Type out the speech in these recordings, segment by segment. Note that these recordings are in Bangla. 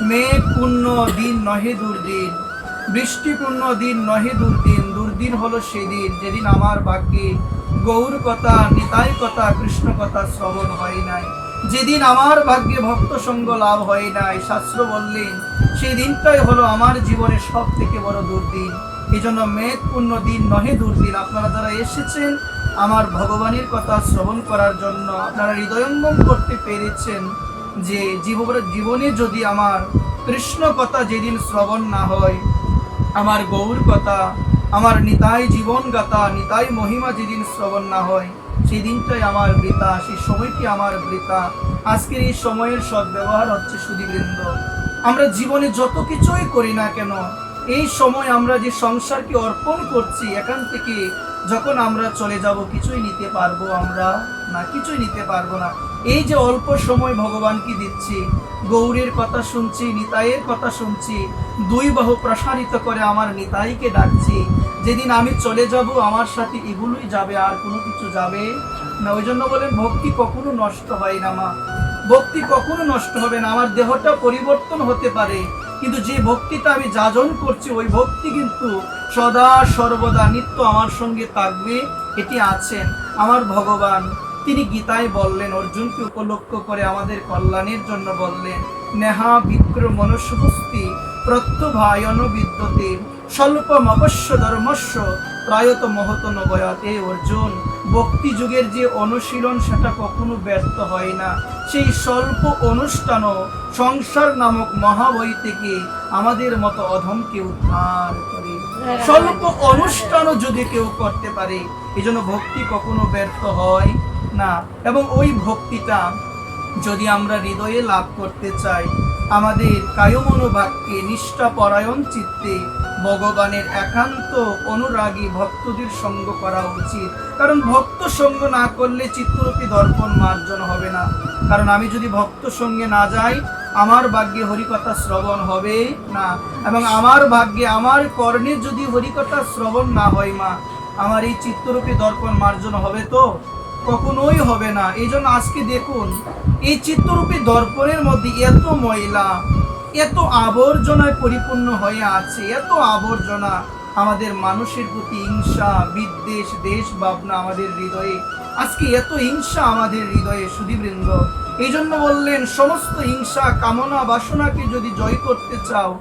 মেঘ পূর্ণ দিন নহে দুর্দিন, বৃষ্টিপূর্ণ দিন নহে দুর্দিন। দুর্দিন হলো সেদিন যেদিন আমার ভাগ্যে গৌর কথা, নিতাই কথা, কৃষ্ণ কথা শ্রবণ হয় নাই, যেদিন আমার ভাগ্যে ভক্ত সঙ্গ লাভ হয় নাই। শাস্ত্র বললেন সেই দিনটাই হলো আমার জীবনের সব থেকে বড় দুর্দিন। এই জন্য মেঘ পূর্ণ দিন নহে দুর্দিন। আপনারা যারা এসেছেন আমার ভগবানের কথা শ্রবণ করার জন্য, আপনারা হৃদয়ঙ্গম করতে পেরেছেন যে জীবনে যদি আমার কৃষ্ণ কথা যেদিন শ্রবণ না হয়, আমার গৌর কথা, আমার নিতাই জীবন গাথা, নিতাই মহিমা যেদিন শ্রবণ না হয়, সেই দিনটাই আমার বৃথা, সেই সময়টি আমার বৃথা। আজকের এই সময়ের সদ্ব্যবহার হচ্ছে সুধীবৃন্দ, আমরা জীবনে যত কিছুই করি না কেন, এই সময় আমরা যে সংসারকে অর্পণ করছি, এখান থেকে যখন আমরা চলে যাব কিছুই নিতে পারবো আমরা না, কিছুই নিতে পারবো না। এই যে অল্প সময় ভগবানকে দিচ্ছি, গৌরের কথা শুনছি, নিতাইয়ের কথা শুনছি, দুই বাহু প্রসারিত করে আমার নিতাইকে ডাকছি। যেদিন আমি চলে যাব আমার সাথে এগুলোই যাবে, আর কোনো কিছু যাবে না। ওই জন্য বলেন ভক্তি কখনো নষ্ট হয় না মা, ভক্তি কখনো নষ্ট হবে না। আমার দেহটা পরিবর্তন হতে পারে, কিন্তু যে ভক্তিটা আমি যাজন করছি ওই ভক্তি কিন্তু সদা সর্বদা নিত্য আমার সঙ্গে থাকবে। এটি আছেন আমার ভগবান। তিনি গীতায় বললেন, অর্জুনকে উপলক্ষ করে আমাদের কল্যাণের জন্য বললেন, নেহা বিক্র মনুষ্যস্তি প্রত্যভায়ন বিদ্যতে স্বল্পম অবশ্য ধর্মস্য প্রায়ত মহত নবয়াত। এই অর্জুন, ভক্তি যুগের যে অনুশীলন সেটা কখনো ব্যর্থ হয় না। সেই স্বল্প অনুষ্ঠানও সংসার নামক মহাবই থেকে আমাদের মতো অধমকে উদ্ধার করে। স্বল্প অনুষ্ঠানও যদি কেউ করতে পারে, এই জন্য ভক্তি কখনো ব্যর্থ হয় না। এবং ওই ভক্তিটা যদি আমরা হৃদয়ে লাভ করতে চাই, আমাদের কায়মনোবাক্যে নিষ্ঠাপরায়ণ চিত্তে ভগবানের একান্ত অনুরাগী ভক্তদের সঙ্গ করা উচিত। কারণ ভক্ত সঙ্গ না করলে চিত্তরূপী দর্পণ মার্জন হবে না। কারণ আমি যদি ভক্ত সঙ্গে না যাই, আমার ভাগ্যে হরিকথা শ্রবণ হবে না। এবং আমার ভাগ্যে, আমার কর্ণে যদি হরিকথা শ্রবণ না হয় মা, আমার এই চিত্তরূপী দর্পণ মার্জন হবে তো? কখনোই হবে না। এই জন্য আজকে দেখুন, এই চিত্তরূপী দর্পণের মধ্যে এত ময়লা, এত আবর্জনায় পরিপূর্ণ হয়ে আছে, এত আবর্জনা। আমাদের মানুষের প্রতি হিংসা, বিদ্বেষ, দেশ ভাবনা আমাদের হৃদয়ে, আজকে এত হিংসা আমাদের হৃদয়ে সুধীবৃন্দ। এই জন্য বললেন, সমস্ত হিংসা, কামনা, বাসনাকে যদি জয় করতে চাও,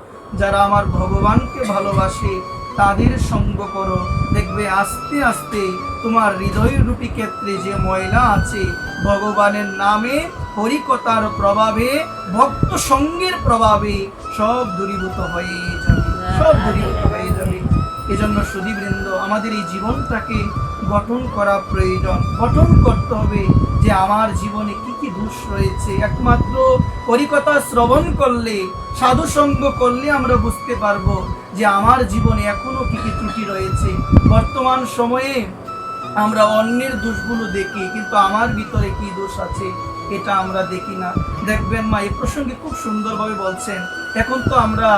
যারা আমার ভগবানকে ভালোবাসে তাদের সঙ্গ করো। দেখবে আস্তে আস্তে তোমার হৃদয় রূপী ক্ষেত্রে যে ময়লা আছে, ভগবানের নামে, হরিকথার প্রভাবে, ভক্ত সঙ্গের প্রভাবে সব দূরীভূত হয়ে যাবে, সব দূরীভূত হয়ে যাবে। এজন্য সুধীবৃন্দ, আমাদের এই জীবনটাকে গঠন করা প্রয়োজন। গঠন করতে হবে যে আমার জীবনে কি কি দোষ রয়েছে। একমাত্র হরিকথা শ্রবণ করলে, সাধু সঙ্গ করলে আমরা বুঝতে পারবো যে আমার জীবনে এখনো কি কি ত্রুটি রয়েছে। বর্তমান সময়ে আমরা অন্যের দোষগুলো দেখি, কিন্তু আমার ভিতরে কি দোষ আছে এটা আমরা দেখি না। দেখবেন মা, এই প্রসঙ্গে খুব সুন্দরভাবে বলছেন, এখন তো আমরা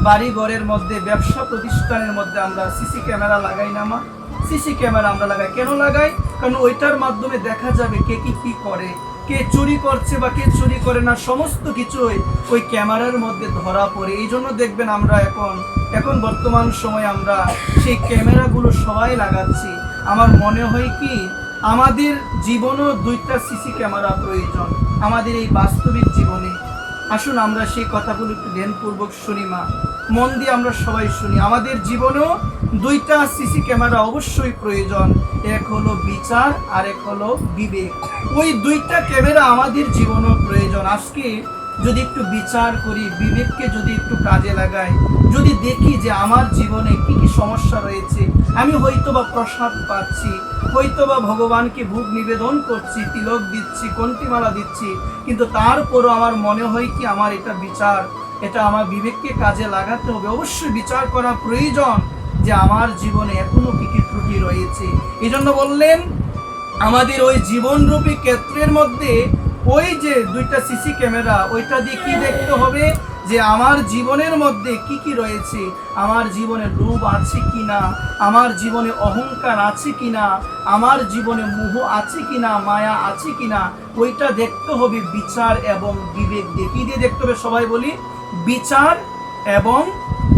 বাড়ি ঘরের মধ্যে, ব্যবসা প্রতিষ্ঠানের মধ্যে আমরা সিসি ক্যামেরা লাগাই না মা? সিসি ক্যামেরা আমরা লাগাই, কেন লাগাই? কারণ ওইটার মাধ্যমে দেখা যাবে কে কি করে, কে চুরি করছে বা কে চুরি করে না, সমস্ত কিছুই ওই ক্যামেরার মধ্যে ধরা পড়ে। এই জন্য দেখবেন আমরা এখন বর্তমান সময়ে আমরা সেই ক্যামেরাগুলো সবাই লাগাচ্ছি। আমার মনে হয় কি, আমাদের জীবনেও দুইটা সিসি ক্যামেরা প্রয়োজন আমাদের এই বাস্তবিক জীবনে। আসুন আমরা সেই কথাগুলো একটু ধ্যানপূর্বক শুনি মা, মন দিয়ে আমরা সবাই শুনি। আমাদের জীবনেও দুইটা সিসি ক্যামেরা অবশ্যই প্রয়োজন। এক হলো বিচার আর এক হলো বিবেক। ওই দুইটা ক্যামেরা আমাদের জীবনেও প্রয়োজন। আজকে যদি একটু বিচার করি, বিবেককে যদি একটু কাজে লাগাই, যদি দেখি যে আমার জীবনে কি কি সমস্যা রয়েছে, আমি হয়তোবা প্রসাদ পাচ্ছি, হয়তোবা ভগবানকে ভোগ নিবেদন করছি, তিলক দিচ্ছি, কণ্ঠিমালা দিচ্ছি, কিন্তু তারপরও আমার মনে হয় কি আমার এটা বিচার, এটা আমার বিবেককে কাজে লাগাতে হবে। অবশ্যই বিচার করা প্রয়োজন যে আমার জীবনে এখনো কি কি ত্রুটি রয়েছে। এই জন্য বললেন, আমাদের ওই জীবনরূপী ক্ষেত্রের মধ্যে ওই যে দুইটা সিসি ক্যামেরা, ওইটা দিয়ে কি দেখতে হবে যে আমার জীবনের মধ্যে কি কি রয়েছে, আমার জীবনে লোভ আছে কিনা, আমার জীবনে অহংকার আছে কিনা, আমার জীবনে মোহ আছে কিনা, মায়া আছে কিনা, ওইটা দেখতে হবে বিচার এবং বিবেক দিয়ে। কি দিয়ে দেখতে হবে সবাই বলি? বিচার এবং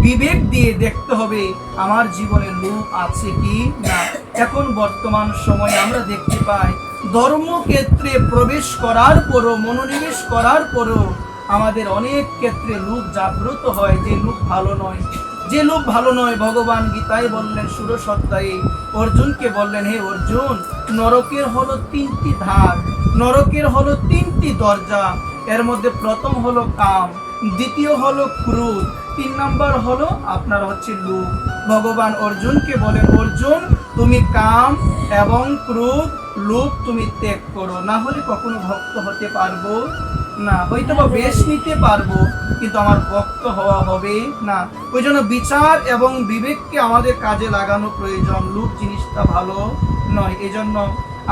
বিবেক দিয়ে দেখতে হবে আমার জীবনে লোভ আছে কি না। এখন বর্তমান সময়ে আমরা দেখতে পাই ধর্মক্ষেত্রে প্রবেশ করার পরও, মনোনিবেশ করার পরও আমাদের অনেক ক্ষেত্রে লোভ জাগ্রত হয়, যে লোভ ভালো নয়, যে লোভ ভালো নয়। ভগবান গীতায় বললেন, ষোড়শ অধ্যায়ে অর্জুনকে বললেন, হে অর্জুন, নরকের হলো 3টি ধার, নরকের হলো 3টি দরজা। এর মধ্যে প্রথম হলো কাম, দ্বিতীয় হলো ক্রোধ, 3 নম্বর হলো আপনার হচ্ছে লোভ। ভগবান অর্জুনকে বলেন, অর্জুন তুমি কাম এবং ক্রোধ, লোভ তুমি ত্যাগ করো, না হলে কখনো ভক্ত হতে পারবো না। হয়তো বা বেশ নিতে পারবো, কিন্তু আমার ভক্ত হওয়া হবে না। ওই জন্য বিচার এবং বিবেককে আমাদের কাজে লাগানো প্রয়োজন। লোভ জিনিসটা ভালো নয়। এই জন্য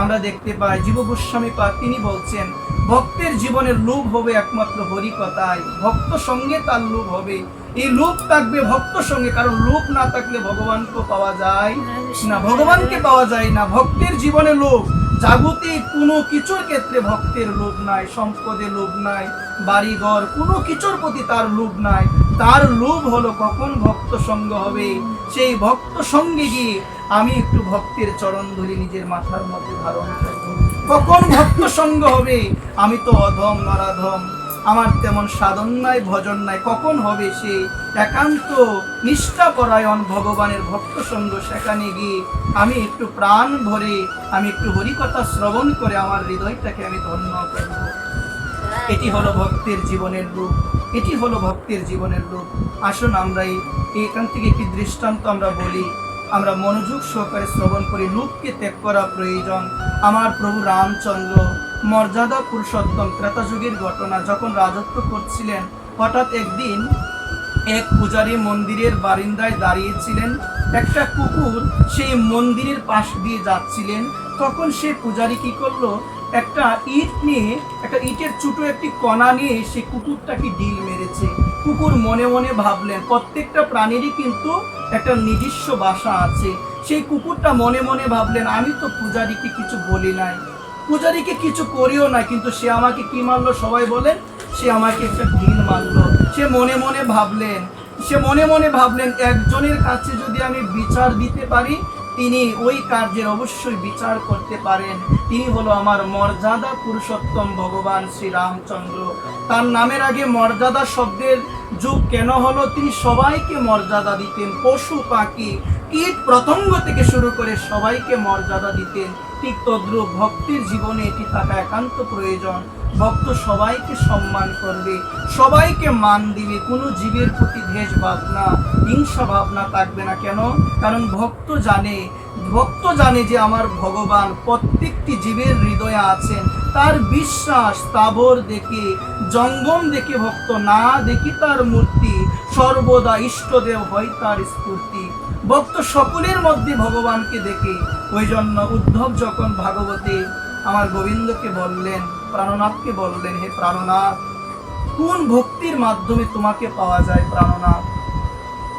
আমরা দেখতে পাই জীব গোস্বামী পাদ তিনি বলছেন, ভক্তের জীবনের লোভ হবে একমাত্র হরিকথায়, ভক্ত সঙ্গে তার লোভ হবে। এই লোভ থাকবে ভক্ত সঙ্গে, কারণ লোভ না থাকলে ভগবানকে পাওয়া যায় না, ভগবানকে পাওয়া যায় না। ভক্তের জীবনে লোভ, জাগতিক কোনো কিছুর ক্ষেত্রে ভক্তের লোভ নাই, সম্পদে লোভ নাই, বাড়িঘর কোনো কিছুর প্রতি তার লোভ নাই। তার লোভ হলো কখন ভক্ত সঙ্গ হবে, সেই ভক্ত সঙ্গে গিয়ে আমি একটু ভক্তের চরণ ধরে নিজের মাথার মধ্যে ধারণ করব। কখন ভক্ত সঙ্গ হবে, আমি তো অধম নরাধম, আমার তেমন সাধন নাই, ভজন নাই, কখন হবে সে একান্ত নিষ্ঠাপরায়ণ ভগবানের ভক্ত সঙ্গ। সেখানে গিয়ে আমি একটু প্রাণ ভরে, আমি একটু হরিকথা শ্রবণ করে আমার হৃদয়টাকে আমি ধন্য করব। এটি হলো ভক্তের জীবনের রূপ, এটি হলো ভক্তের জীবনের রূপ। আসুন আমরা এখান থেকে একটি দৃষ্টান্ত আমরা বলি, আমরা মনোযোগ সহকারে শ্রবণ করি। লোভকে ত্যাগ করা প্রয়োজন। আমার প্রভু রামচন্দ্র মর্যাদা পুরুষোত্তম, ত্রেতা যুগের ঘটনা, যখন রাজত্ব করছিলেন, হঠাৎ একদিন এক পূজারী মন্দিরের বারিন্দায় দাঁড়িয়েছিলেন। একটা কুকুর সেই মন্দিরের পাশ দিয়ে যাচ্ছিলেন। তখন সে পূজারী কি করলো, একটা ইট নিয়ে, একটা ইটের ছোট একটি কণা নিয়ে সে কুকুরটাকে ঢিল মেরেছে। কুকুর মনে মনে ভাবলেন, প্রত্যেকটা প্রাণীরই কিন্তু একটা নিজস্ব বাসা আছে। সেই কুকুরটা মনে মনে ভাবলেন, আমি তো পূজারীকে কিছু বলি নাই, পূজারীকে কিছু করিও না, কিন্তু সে আমাকে কি মারলো, সবাই বলেন, সে আমাকে একটা ঢিল মারলো। সে মনে মনে ভাবলেন একজনের কাছে যদি আমি বিচার দিতে পারি, তিনি ওই কার্যের অবশ্যই বিচার করতে পারেন। তিনি হলো আমার মর্যাদা পুরুষোত্তম ভগবান শ্রী রামচন্দ্র। তার নামের আগে মর্যাদা শব্দের যোগ কেন হলো, তিনি সবাইকে মর্যাদা দিতেন, পশু পাখি কীট প্রতঙ্গ থেকে শুরু করে সবাইকে মর্যাদা দিতেন। ঠিক তদ্রূপ ভক্তির জীবনে এটি থাকা একান্ত প্রয়োজন। ভক্ত সবাইকে সম্মান করবে, সবাইকে মান দিবে, কোনো জীবের প্রতি দ্বেষ ভাবনা, হিংসা ভাবনা থাকবে না। কেন? কারণ ভক্ত জানে যে আমার ভগবান প্রত্যেকটি জীবের হৃদয়ে আছেন। তার বিশ্বাস স্থাবর দেখে, জঙ্গম দেখে ভক্ত না দেখি তার মূর্তি, সর্বদা ইষ্টদেব হয় তার স্ফূর্তি। ভক্ত সকলের মধ্যে ভগবানকে দেখে। ওই জন্য উদ্ধব যখন ভাগবতে আমার গোবিন্দকে বললেন, প্রাণনাথকে বললেন, হে প্রাণনাথ, কোন ভক্তির মাধ্যমে তোমাকে পাওয়া যায় প্রাণনাথ?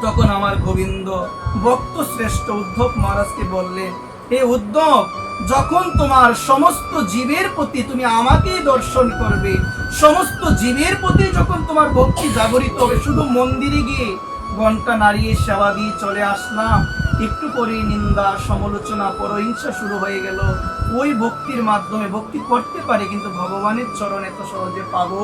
তখন আমার গোবিন্দ ভক্ত শ্রেষ্ঠ উদ্ধব মহারাজকে বললেন, হে উদ্ধব, যখন তোমার সমস্ত জীবের প্রতি তুমি আমাকেই দর্শন করবে, সমস্ত জীবের প্রতি যখন তোমার ভক্তি জাগরিত হবে, শুধু মন্দিরে গিয়ে ঘন্টা নাড়িয়ে সেবা দিয়ে চলে আসলাম, একটু পরে নিন্দা সমালোচনা পরহিংসা শুরু হয়ে গেল, ওই ভক্তির মাধ্যমে ভক্তি করতে পারে, কিন্তু ভগবানের চরণ এত সহজে পাবো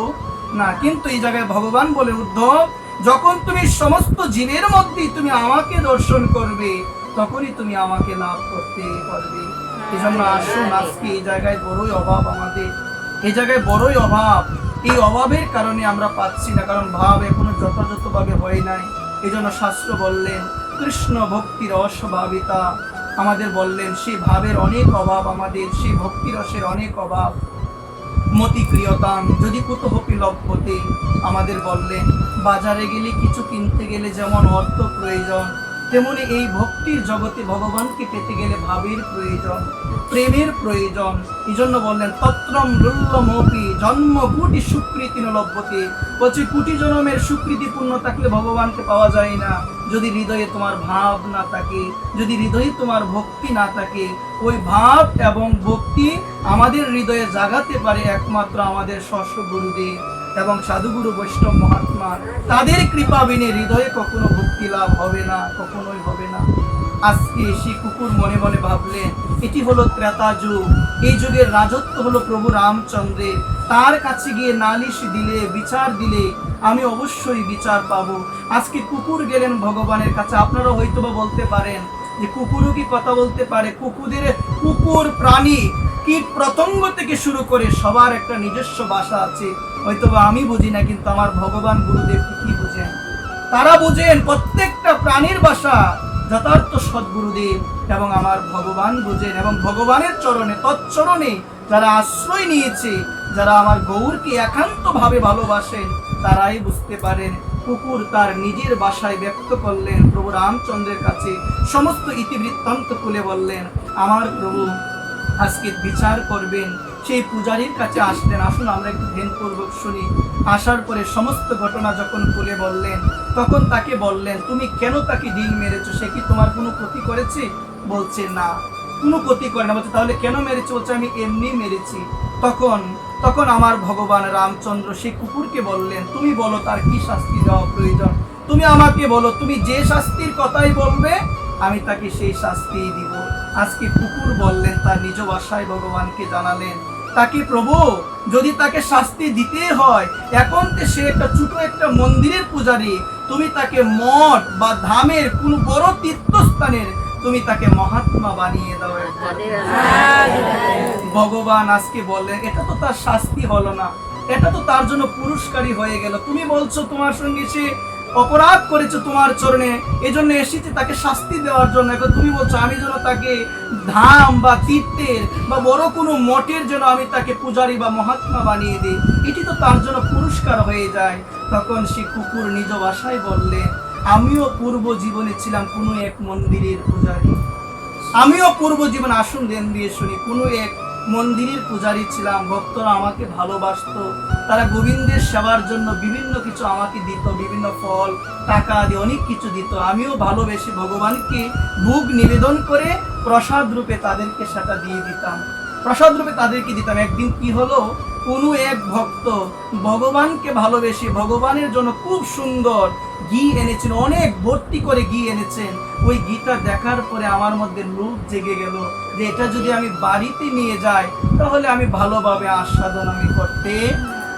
না। কিন্তু এই জায়গায় ভগবান বলে, উদ্ধব, যখন তুমি সমস্ত জীবের মধ্যে তুমি আমাকে দর্শন করবে, তখনই তুমি আমাকে লাভ করতে পারবে। এই জন্য আসুন, আজকে এই জায়গায় বড়ই অভাব আমাদের, এই জায়গায় বড়ই অভাব। এই অভাবের কারণে আমরা পাচ্ছি না, কারণ ভাব এখনো যথাযথভাবে হয় নাই। এই জন্য শাস্ত্র বললেন কৃষ্ণ ভক্তির অস্বভাবিতা, আমাদের বললেন সেই ভাবের অনেক অভাব, আমাদের সেই ভক্তি রসের অনেক অভাব। মতিক্রিয়তাম যদি কুতহপি লভ্যতে, আমাদের বললেন বাজারে গেলে কিছু কিনতে গেলে যেমন অর্থ প্রয়োজন, তেমনি এই ভক্তির জগতে ভগবানকে পেতে গেলে ভাবের প্রয়োজন, প্রেমের প্রয়োজন। এই জন্য বললেন তত্রম লুল্লমপি জন্ম কোটি সুকৃতি লভ্যতে, বলছে কোটি জন্মের সুকৃতি পূর্ণ থাকলে ভগবানকে পাওয়া যায় না। যদি হৃদয়ে তোমার ভাব না থাকে, যদি হৃদয়ে তোমার ভক্তি না থাকে, ওই ভাব এবং ভক্তি আমাদের হৃদয়ে জাগাতে পারে একমাত্র আমাদের ষষ্ঠ গুরুদেব এবং সাধুগুরু বৈষ্ণব মহাত্মা, তাদের কৃপা বিনে হৃদয়ে কখনো ভক্তি লাভ হবে না, কখনোই হবে না। আজকে সেই কুকুর মনে মনে ভাবলেন, এটি হলো ত্রেতা যুগ, এই যুগের রাজত্ব হলো প্রভু রামচন্দ্রের। তার কাছে গিয়ে নালিশ দিলে, বিচার দিলে আমি অবশ্যই বিচার পাবো। আজকে কুকুর গেলেন ভগবানের কাছে। আপনারা হয়তোবা বলতে পারেন যে কুকুরও কি কথা বলতে পারে? কুকুর প্রাণী, কীট পতঙ্গ থেকে শুরু করে সবার একটা নিজস্ব ভাষা আছে, হয়তোবা আমি বুঝি না, কিন্তু আমার ভগবান গুরুদেব কি বুঝেন? তারা বুঝেন প্রত্যেকটা প্রাণীর ভাষা, যথার্থ সদ্গুরুদেব এবং আমার ভগবান বুঝেন। এবং ভগবানের চরণে, তৎচরণে যারা আশ্রয় নিয়েছে, যারা আমার গৌরকে একান্ত ভাবে ভালোবাসেন, তারাই বুঝতে পারেন। কুকুর তার নিজের ভাষায় ব্যক্ত করলেন প্রভু রামচন্দ্রের কাছে, সমস্ত ইতিবৃত্তান্ত খুলে বললেন, আমার প্রভু আজকে বিচার করবেন। সেই পূজারীর কাছে আসলেন। আসুন আমরা একটু ধ্যানপূর্বক শুনি। আসার পরে সমস্ত ঘটনা যখন খুলে বললেন, তখন তাকে বললেন, তুমি কেন তাকে ডিল মেরেছো? সে কি তোমার কোনো ক্ষতি করেছে? বলছে না, কোনো ক্ষতি করে না। বলছে তাহলে কেন মেরেছো? বলছে আমি এমনি মেরেছি। তখন আমার ভগবান রামচন্দ্র সেই কুকুরকে বললেন, তুমি বলো তার কি শাস্তি দেওয়া প্রয়োজন, তুমি আমাকে বলো, তুমি যে শাস্তির কথাই বলবে আমি তাকে সেই শাস্তি দিব। আজকে কুকুর বললেন, তার নিজ ভাষায় ভগবানকে জানালেন, তাকে প্রভু যদি তাকে শাস্তি দিতে হয়, এখন সে একটা ছোট একটা মন্দিরের পূজারী, তুমি তাকে মঠ বা ধামের কোন বড় তীর্থস্থানের তুমি তাকে মহাত্মা বানিয়ে দাও। ভগবান আজকে বললেন, এটা তো তার শাস্তি হলো না, এটা তো তার জন্য পুরস্কারই হয়ে গেল। তুমি বলছো তোমার সঙ্গে সে অপরাধ করেছে তোমার চরণে, এজন্য এসেছে তাকে শাস্তি দেওয়ার জন্য। এখন তুমি বলছো আমি যেন তাকে ধাম বা তীর্থের বা বড় কোনো মঠের জন্য আমি তাকে পূজারী বা মহাত্মা বানিয়ে দিই, এটি তো তার জন্য পুরস্কার হয়ে যায়। তখন সে কুকুর নিজ ভাষায় বললেন, আমিও পূর্ব জীবনে ছিলাম কোনো এক মন্দিরের পূজারী, আমিও পূর্ব জীবনে, আসুন ধ্যান দিয়ে শুনি, কোনো এক মন্দিরের পূজারী ছিলাম। ভক্তরা আমাকে ভালোবাসতো, তারা গোবিন্দের সেবার জন্য বিভিন্ন কিছু আমাকে দিত, বিভিন্ন ফল, টাকা দিয়ে অনেক কিছু দিত। আমিও ভালোবেসে ভগবানকে ভোগ নিবেদন করে প্রসাদ রূপে তাদেরকে সেটা দিয়ে দিতাম, প্রসাদ রূপে তাদেরকে দিতাম। একদিন কি হলো, কোনো এক ভক্ত ভগবানকে ভালোবেসে ভগবানের জন্য খুব সুন্দর ঘি এনেছেন, অনেক ভর্তি করে ঘি এনেছেন। ওই ঘিটা দেখার পরে আমার মধ্যে লোভ জেগে গেল যে এটা যদি আমি বাড়িতে নিয়ে যাই তাহলে আমি ভালোভাবে আস্বাদন আমি করতে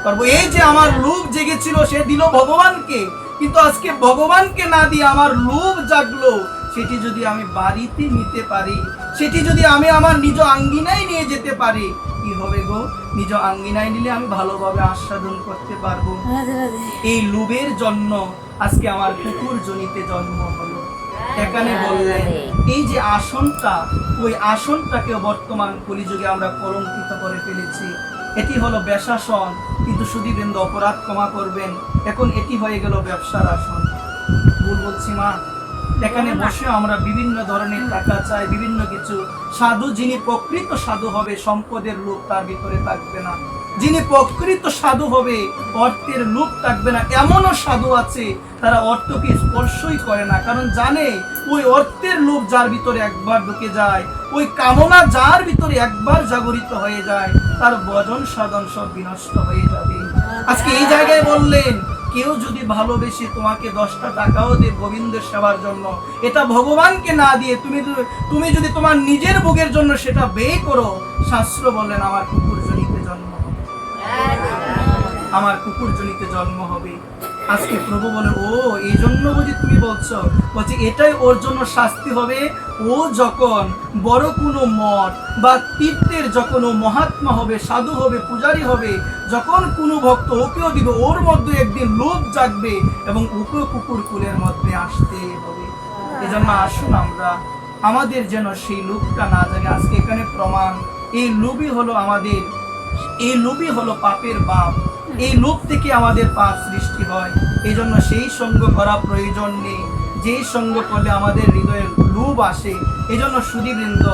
পারবো। এই যে আমার লোভ জেগেছিল সে দিল ভগবানকে, কিন্তু আজকে ভগবানকে না দিয়ে আমার লোভ জাগলো, সেটি যদি আমি বাড়িতে নিতে পারি, সেটি যদি আমি আমার নিজ আঙ্গিনায় নিয়ে যেতে পারি, কি হবে গো? নিজ আঙ্গিনায় নিলে আমি ভালোভাবে আস্বাদন করতে পারবো। এই লোভের জন্য আজকে আমার কুকুর জনিতে জন্ম হলো। এখানে বললেন এই যে আসনটা, ওই আসনটাকে বর্তমান কলিযুগে আমরা কলঙ্কিত করে ফেলেছি। এটি হলো বেশাসন, কিন্তু সুধীবৃন্দ অপরাধ ক্ষমা করবেন, এখন এটি হয়ে গেল ব্যবসার আসন। ভুল বলছি মা? এখানে বসে আমরা বিভিন্ন ধরনের টাকা চাই, বিভিন্ন কিছু। সাধু যিনি প্রকৃত সাধু হবে, সম্পদের লোভ তার ভিতরে থাকবে না। যিনি প্রকৃত সাধু হবে, অর্থের লোভ থাকবে না। এমনও সাধু আছে তারা অর্থকে স্পর্শই করে না, কারণ জানে ওই অর্থের লোভ যার ভিতরে একবার ঢুকে যায়, ওই কামনা যার ভিতরে একবার জাগরিত হয়ে যায়, তার ভজন সাধন সব বিনষ্ট হয়ে যাবে। আজকে এই জায়গায় বললেন, কেউ যদি ভালোবেসে তোমাকে 10টা টাকাও দেয় গোবিন্দের সেবার জন্য, এটা ভগবানকে না দিয়ে তুমি যদি তোমার নিজের ভোগের জন্য সেটা ব্যয় করো, শাস্ত্র বললেন আমার কুকুর জনিতে জন্ম হবে, আমার কুকুর জনিতে জন্ম হবে। আজকে প্রভু বলে, ও এই জন্য বুঝি তুমি বলছো? বলছে এটাই ওর জন্য শাস্তি হবে। ও যখন বড় কোনো মঠ বা তীর্থের যখন ও মহাত্মা হবে, সাধু হবে, পূজারী হবে, যখন কোনো ভক্ত ওকেও দিবে, ওর মধ্যে একদিন লোভ জাগবে এবং ওকেও কুকুর কুলের মধ্যে আসতে হবে। এজন্য আসুন আমরা, আমাদের যেন সেই লোভটা না জাগে। আজকে এখানে প্রমাণ, এই লোভই হলো আমাদের, এই লোভই হলো পাপের বাপ। এই লোভ থেকে আমাদের পাপ সৃষ্টি হয়। এই জন্য সেই সঙ্গ করা প্রয়োজন নেই, যেই সঙ্গ করলে আমাদের হৃদয়ে লোভ আসে। এই জন্য সুধীবৃন্দ,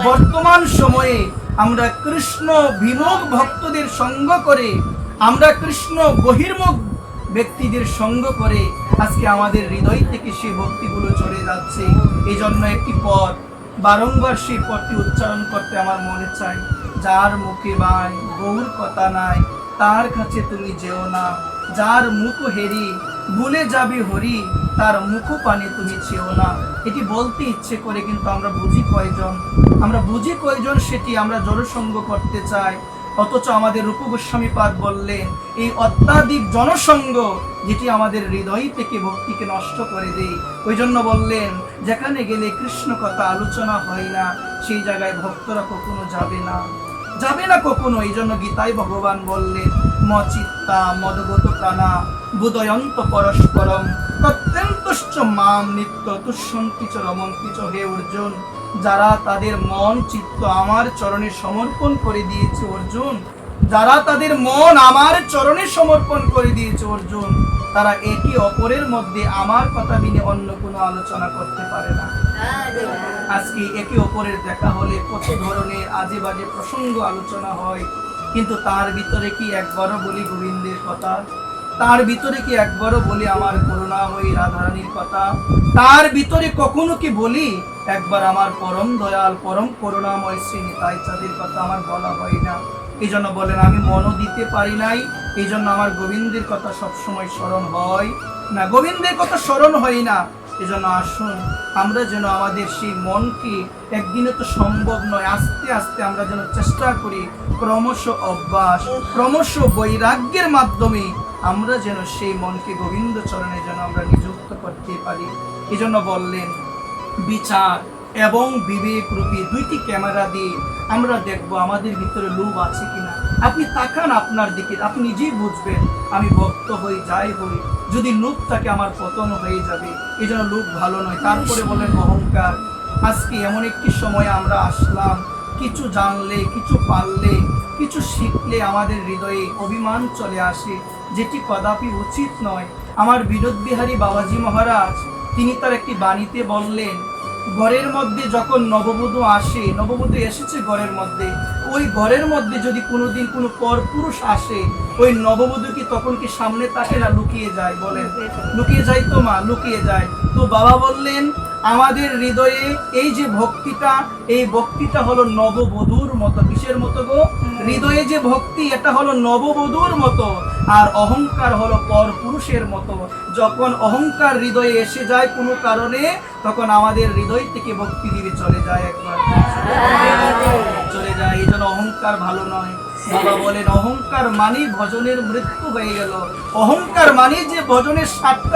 বর্তমান সময়ে আমরা কৃষ্ণ বিমুখ ভক্তদের সঙ্গ করে, আমরা কৃষ্ণ বহির্মুখ ব্যক্তিদের সঙ্গ করে আজকে আমাদের হৃদয় থেকে সেই ভক্তিগুলো চলে যাচ্ছে। এই জন্য একটি পদ বারংবার সেই পদটি উচ্চারণ করতে আমার মনে চাই, যার মুখে বাই গৌর কথা নাই, তার কাছে তুমি যেও না। যার মুখ হেরি ভুলে যাবি হরি, তার মুখ পানে তুমি চেও না। এটি বলতে ইচ্ছে করে, কিন্তু আমরা বুঝি কয়জন? আমরা বুঝি কয়জন সেটি আমরা জনসঙ্গ করতে চাই। অথচ আমাদের রূপ গোস্বামী পাদ বললেন, এই অত্যাধিক জনসঙ্গ যেটি আমাদের হৃদয় থেকে ভক্তিকে নষ্ট করে দেয়। ওই জন্য বললেন, যেখানে গেলে কৃষ্ণ কথা আলোচনা হয় না, সেই জায়গায় ভক্তরা কখনো যাবে না, যাবে না কখনো। এই জন্য গীতায় ভগবান বললেন, মচিত্তা মদগত প্রাণা বুদয়ন্ত পরস্পরম তত্যন্তশ্চ মাম নিত্য তুষ্যন্তি চ রমন্তি চ। হে অর্জুন, যারা তাদের মন চিত্ত আমার চরণে সমর্পণ করে দিয়েছে অর্জুন, যারা তাদের মন আমার চরণে সমর্পণ করে দিয়েছে অর্জুন, তারা একে অপরের মধ্যে আমার কথা বিনে অন্য কোনো আলোচনা করতে পারে না। আজকে একে অপরের দেখা হলে কত ধরনের আজে বাজে প্রসঙ্গ আলোচনা হয়, কিন্তু তার ভিতরে কি একবারও বলি গোবিন্দের কথা? তার ভিতরে কি একবারও বলি আমার করুণাময়ী রাধারানীর কথা? তার ভিতরে কখনো কি বলি একবার আমার পরম দয়াল পরম করুণাময় শ্রী নিতাই চাঁদের কথা? আমার বলা হয় না। এই জন্য বলেন, আমি মনও দিতে পারি নাই, এই জন্য আমার গোবিন্দের কথা সবসময় স্মরণ হয় না, গোবিন্দের কথা স্মরণ হয় না। এজন্য আসুন আমরা যেন আমাদের সেই মনকে, একদিনে তো সম্ভব নয়, আস্তে আস্তে আমরা যেন চেষ্টা করি, ক্রমশ অভ্যাস ক্রমশ বৈরাগ্যের মাধ্যমে আমরা যেন সেই মনকে গোবিন্দ চরণে যেন আমরা নিযুক্ত করতে পারি। এই জন্য বললেন, বিচার এবং বিবেক রূপী দুইটি ক্যামেরা দিয়ে আমরা দেখবো আমাদের ভিতরে লোভ আছে কিনা। আপনি তাকান আপনার দিকে, আপনি নিজেই বুঝবেন আমি ভক্ত হই, যাই হই, যদি লোভ থাকে আমার পতন হয়ে যাবে। এই জন্য লোভ ভালো নয়। তারপরে বলেন অহংকার। আজকে এমন একটি সময় আমরা আসলাম, কিছু জানলে, কিছু পারলে, কিছু শিখলে আমাদের হৃদয়ে অভিমান চলে আসে, যেটি কদাপি উচিত নয়। আমার বিনোদ বিহারী বাবাজি মহারাজ তিনি তার একটি বাণীতে বললেন, ঘরের মধ্যে যখন নববধূ আসে, নববধূ এসেছে ঘরের মধ্যে, ওই ঘরের মধ্যে যদি কোনোদিন কোনো পরপুরুষ আসে, ওই নববধূ কি তখন কি সামনে তাকে না লুকিয়ে যায়? বলেন, লুকিয়ে যায় তো মা, লুকিয়ে যায়। তো বাবা বললেন, আমাদের হৃদয়ে এই যে ভক্তিটা, এই ভক্তিটা হলো নববধূর মতো। কিসের মতো গো? হৃদয়ে যে ভক্তি, এটা হলো নববধূর মতো। আর অহংকার হলো পরপুরুষের মতো। যখন অহংকার হৃদয়ে এসে যায় কোনো কারণে, তখন আমাদের হৃদয় থেকে ভক্তি দিবে চলে যায়, একবার চলে যায়। এই জন্য অহংকার ভালো নয়। বাবা বলেন, অহংকার মানে ভজনের মৃত্যু হয়ে গেল। অহংকার মানে যে ভজনের 7টা